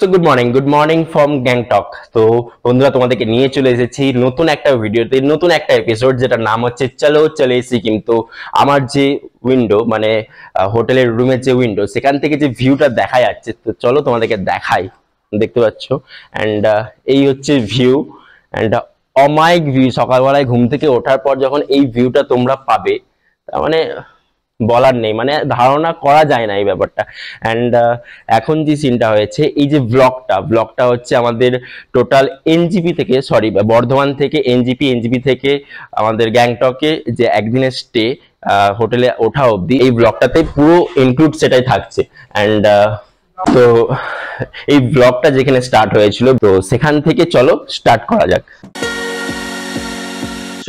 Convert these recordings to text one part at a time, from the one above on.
So good morning from Gangtok. তো বন্ধুরা, তোমাদেরকে নিয়ে চলে এসেছি নতুন একটা ভিডিওতে, নতুন একটা এপিসোড, যেটার নাম হচ্ছে চলো চলে সিকিম। তো আমার যে উইন্ডো, মানে হোটেলের রুমের যে উইন্ডো, সেখান থেকে যে ভিউটা দেখা যাচ্ছে, তো চলো তোমাদেরকে দেখাই। দেখতে পাচ্ছ, অ্যান্ড এই হচ্ছে ভিউ, অ্যান্ড অমায়িক ভিউ। সকালবেলায় ঘুম থেকে ওঠার পর যখন এই ভিউটা তোমরা পাবে, তার মানে বলার নেই, মানে ধারণা করা যায় না এই ব্যাপারটা। অ্যান্ড এখন যে সিনটা হয়েছে, এই যে ব্লগটা হচ্ছে আমাদের টোটাল এনজিপি থেকে, সরি বর্ধমান থেকে এনজিপি থেকে আমাদের গ্যাংটকে যে একদিনের স্টে, হোটেলে ওঠা অবধি, এই ব্লগটাতে পুরো ইনক্লুড সেটাই থাকছে। অ্যান্ড তো এই ব্লগটা যেখানে স্টার্ট হয়েছিল, তো সেখান থেকে চলো স্টার্ট করা যাক।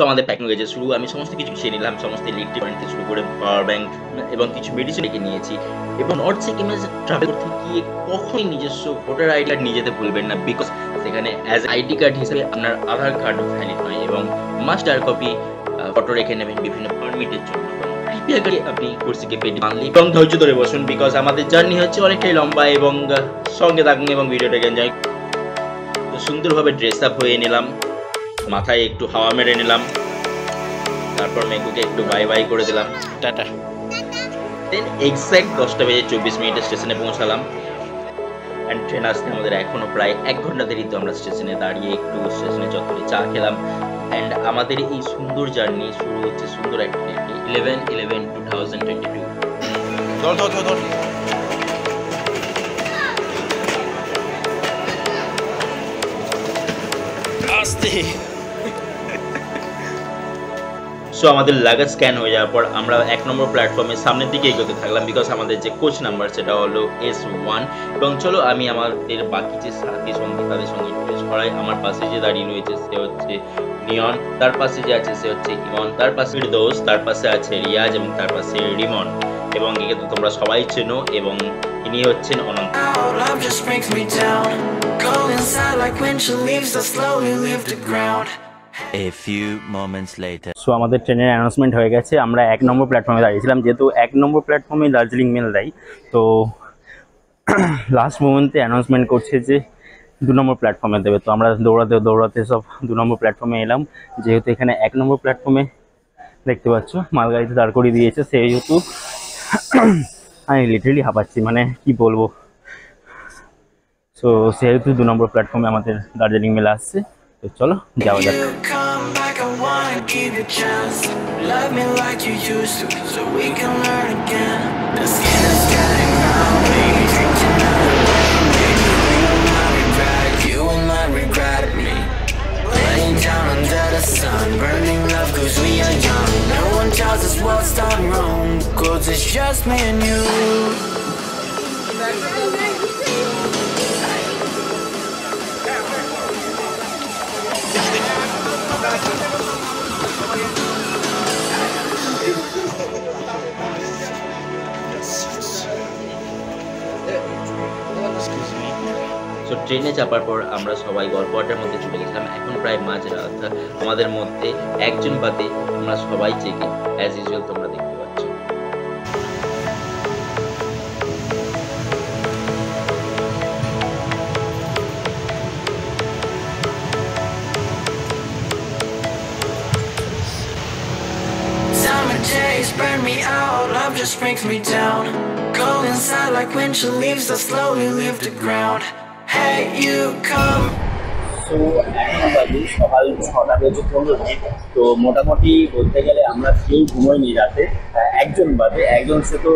সো আমাদের প্যাকিং হয়েছে শুরু। আমি সমস্ত কিছু গুছিয়ে নিলাম, সমস্ত ইলেকট্রিক পয়েন্ট থেকে শুরু করে পাওয়ার ব্যাংক এবং কিছু মেডিসিন রেখে নিয়েছি। এবং নর্থ সিকিমে ট্রাভেল করতে গিয়ে কখনোই নিজস্ব ভোটার আইডি কার্ড নিয়ে যেতে ভুলবেন না, বিকজ সেখানে অ্যাজ আইডি কার্ড হিসেবে আপনার আধার কার্ড ভ্যালিড নয়, এবং মাস্টার কপি ফটো রেখে নেবেন বিভিন্ন পারমিটের জন্য। আপনি কুর্সিকে পেটে বাঁধলে এবং ধৈর্য ধরে বসুন, বিকজ আমাদের জার্নি হচ্ছে অনেকটাই লম্বা, এবং সঙ্গে থাকুন এবং ভিডিওটাকে এনজয়। তো সুন্দরভাবে ড্রেস আপ হয়ে নিলাম, মাথায় একটু হাওয়া মেরে নিলাম, তারপর মেকুকে একটু বাই বাই করে দিলাম, টাটা। দেন এক্স্যাক্ট 10টা বেজে 24 মিনিটে স্টেশনে পৌঁছালাম। অ্যান্ড ট্রেন আসতে আমাদের এখনো প্রায় 1 ঘন্টা দেরি। তো আমরা স্টেশনে দাঁড়িয়ে একটু স্টেশনে চত্বরে চা খেলাম। অ্যান্ড আমাদের এই সুন্দর জার্নি শুরু হচ্ছে সুন্দর একটা ডেটে, 11/11/2022। সো আমাদের লাগেজ স্ক্যান হয়ে যাওয়ার পর আমরা 1 নম্বর প্ল্যাটফর্মের সামনের দিকে এগোতে থাকলাম, বিকজ আমাদের যে কোচ নাম্বার সেটা হলো S1। এবং চলো আমি আমাদের বাকি যে সাথী সঙ্গী তাদের সঙ্গে ইন্টারেস্ট করাই। আমার পাশে যে দাঁড়িয়ে রয়েছে সে হচ্ছে নিয়ন, তার পাশে যে আছে সে হচ্ছে ইমন, তার পাশে দোষ, তার পাশে আছে রিয়াজ, এবং তার পাশে রিমন। এবং একে তো তোমরা সবাই চেনো, এবং ইনি হচ্ছেন অনন্ত। A few moments later. So আমাদের ট্রেনের অ্যানাউন্সমেন্ট হয়ে গেছে। আমরা 1 নম্বর প্ল্যাটফর্মে দাঁড়িয়েছিলাম, যেহেতু 1 নম্বর প্ল্যাটফর্মে দার্জিলিং মেল দেয়। তো লাস্ট মোমেন্টে অ্যানাউন্সমেন্ট করছে যে 2 নম্বর প্ল্যাটফর্মে দেবে। তো আমরা দৌড়াতে সব 2 নম্বর প্ল্যাটফর্মে এলাম, যেহেতু এখানে 1 নম্বর প্ল্যাটফর্মে দেখতে পাচ্ছ মালগাড়িতে দাঁড় করিয়ে দিয়েছে, সেহেতু আমি লিটারেলি হাঁপাচ্ছি, মানে কি বলবো। সো সেহেতু 2 নম্বর প্ল্যাটফর্মে আমাদের দার্জিলিং মেল আসছে। তো চলো যাওয়া যাক। সো ট্রেনে চাপার পর আমরা সবাই গল্প আড্ডার মধ্যে চলে গেছিলাম। এখন প্রায় মাঝরাত, আমাদের মধ্যে একজন বাদে আমরা সবাই চেকে অ্যাজ ইউজুয়াল তোমরা দেখতে পাচ্ছ। Summer days burn me out, love just brings me down. Cold inside like winter leaves that slowly leave the ground. Hey, you come. তো এখন বাজে সকাল 6টা বেজে 15 মিনিট। তো মোটামুটি বলতে গেলে আমরা কেউ ঘুমোইনি রাতে, একজন বাদে। একজন সে তো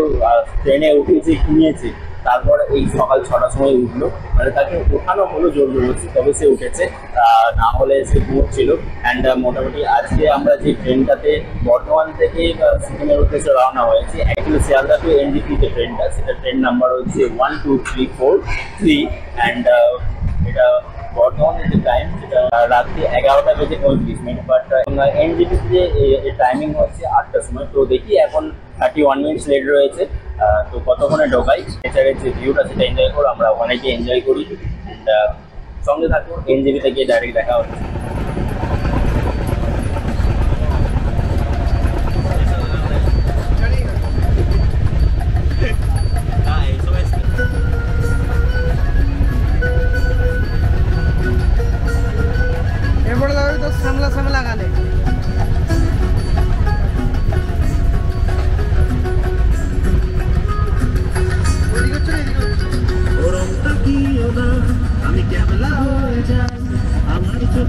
ট্রেনে উঠেছে, ঘুমিয়েছে, তারপরে এই সকাল 6টার সময় উঠলো, মানে তাকে ওঠানো হলো জোর জবরদস্তি, তবে সে উঠেছে, না হলে সে ঘুমোচ্ছিল। অ্যান্ড মোটামুটি আজকে আমরা যে ট্রেনটাতে বর্ধমান থেকে সিকিমের উদ্দেশ্যে রওনা হয়েছি, অ্যাকচুয়ালি শিয়ালদা টু এনজিপি যে ট্রেনটা, সেটা ট্রেন নাম্বার হচ্ছে 12343। অ্যান্ড এটা বর্তমানে যে টাইম সেটা রাত্রি 11টা বেজে 35 মিনিট, বাট এনজিপিতে যে টাইমিং হচ্ছে 8টার সময়। তো দেখি এখন 31 মিনিটস লেট রয়েছে, তো কতক্ষণে ঢোকাই। নেচারের যে ভিউটা সেটা এনজয় করো, আমরা ওখানে গিয়ে এনজয় করি। অ্যান্ড সঙ্গে থাকবো, এনজিপিতে গিয়ে ডাইরেক্ট দেখা হচ্ছে। A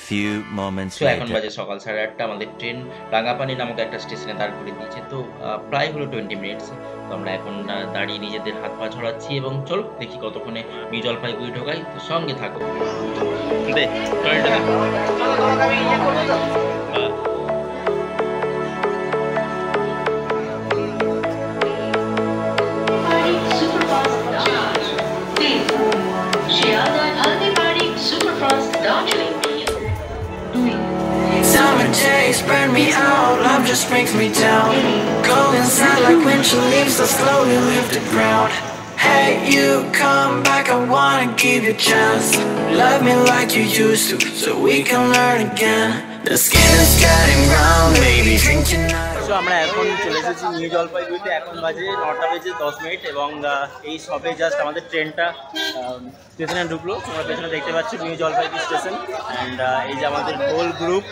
few moments তো এখন later. বাজে সকাল 8:30, আমাদের ট্রেন রাঙ্গাপানি নামক একটা স্টেশনে দাঁড় করে দিয়েছে। তো প্রায় হলো 20 মিনিটস। তো আমরা এখন দাঁড়িয়ে নিজেদের হাত পা ঝরাচ্ছি এবং চলো দেখি কতক্ষণে নিউ জলপাইগুড়ি ঢোকাই। তো সঙ্গে থাকো। দে, ট্রেনটা দে। Summer days burn me out, love just brings me down. Go inside like when she leaves, I slowly leave the ground. Hey, you come back, I wanna give you a chance. Love me like you used to, so we can learn again. The skin is getting brown, baby, drink your night. তো আমরা এখন চলে এসেছি new জলপাইগুড়িতে। এখন বাজে 9:10 এবং এই সবে জাস্ট আমাদের ট্রেনটা স্টেশনে ঢুকলো। তোমরা পেছনে দেখতে পাচ্ছ নিউ জলপাইগুড়ি স্টেশন। অ্যান্ড এই যে আমাদের হোল গ্রুপ